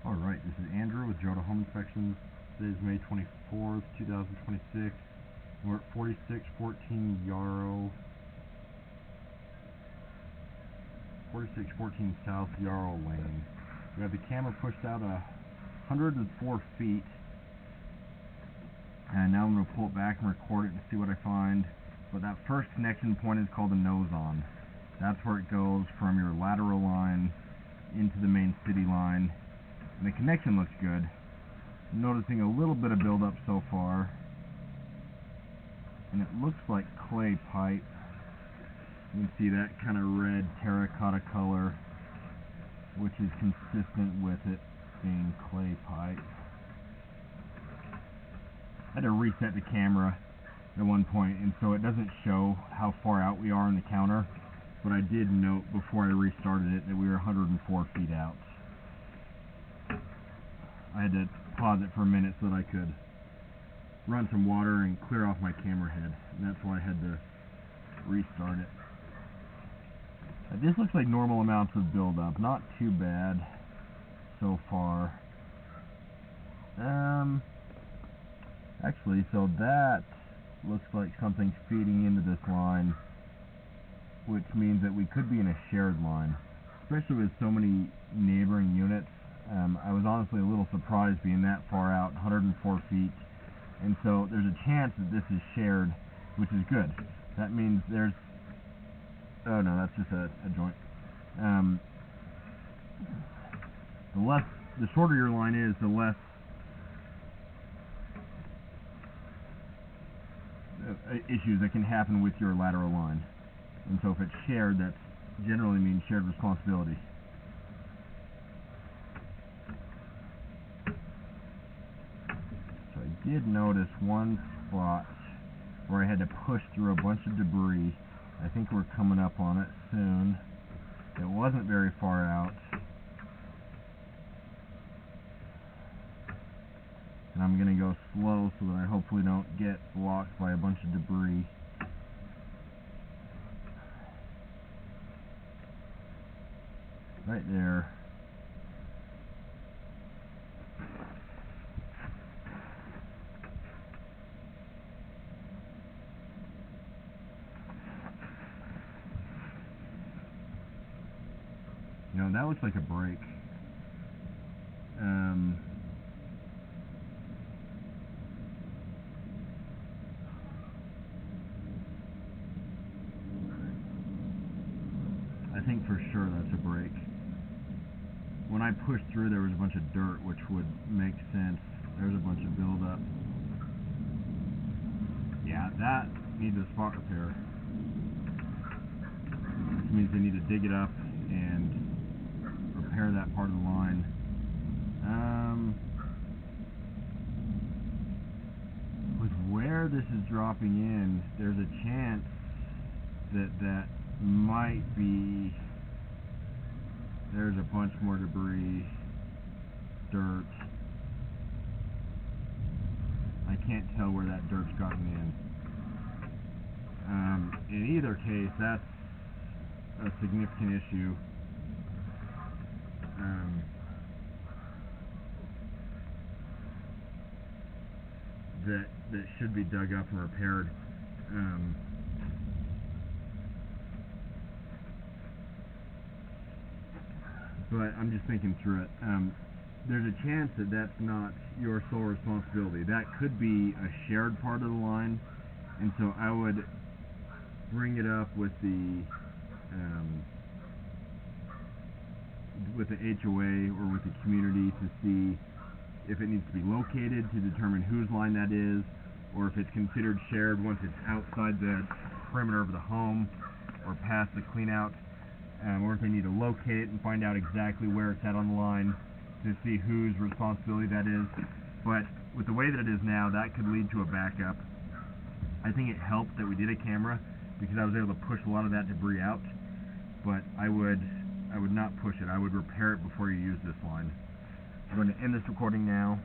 Alright, this is Andrew with Yarrow Home Inspections. Today is May 24th, 2026. We're at 4614 Yarrow. 4614 South Yarrow Lane. We have the camera pushed out 104 feet. And now I'm going to pull it back and record it and see what I find. But that first connection point is called a nose-on. That's where it goes from your lateral line into the main city line. And the connection looks good. I'm noticing a little bit of buildup so far. And it looks like clay pipe. You can see that kind of red terracotta color, which is consistent with it being clay pipe. I had to reset the camera at one point, and so it doesn't show how far out we are in the counter. But I did note before I restarted it that we were 104 feet out. I had to pause it for a minute so that I could run some water and clear off my camera head. And that's why I had to restart it. This looks like normal amounts of buildup. Not too bad so far. Actually, so that looks like something's feeding into this line, which means that we could be in a shared line, especially with so many neighboring units. I was honestly a little surprised being that far out, 104 feet, and so there's a chance that this is shared, which is good. That means there's, oh no, that's just a joint. The shorter your line is, the less issues that can happen with your lateral line. And so if it's shared, that generally means shared responsibility. So I did notice one spot where I had to push through a bunch of debris. I think we're coming up on it soon. It wasn't very far out. And I'm going to go slow so that I hopefully don't get blocked by a bunch of debris. Right there. You know, that looks like a break. I think for sure that's a break. When I pushed through, there was a bunch of dirt, which would make sense. There's a bunch of buildup. Yeah, that needs a spot repair. This means they need to dig it up and repair that part of the line. With where this is dropping in, there's a chance that that might be. There's a bunch more debris, dirt. I can't tell where that dirt's gotten in. In either case, that's a significant issue. That should be dug up and repaired. But I'm just thinking through it. There's a chance that that's not your sole responsibility. That could be a shared part of the line, and so I would bring it up with the HOA or with the community to see if it needs to be located, to determine whose line that is, or if it's considered shared once it's outside the perimeter of the home or past the clean out. Or if they need to locate it and find out exactly where it's at on the line to see whose responsibility that is. But with the way that it is now, that could lead to a backup. I think it helped that we did a camera because I was able to push a lot of that debris out. But I would not push it. I would repair it before you use this line. I'm going to end this recording now.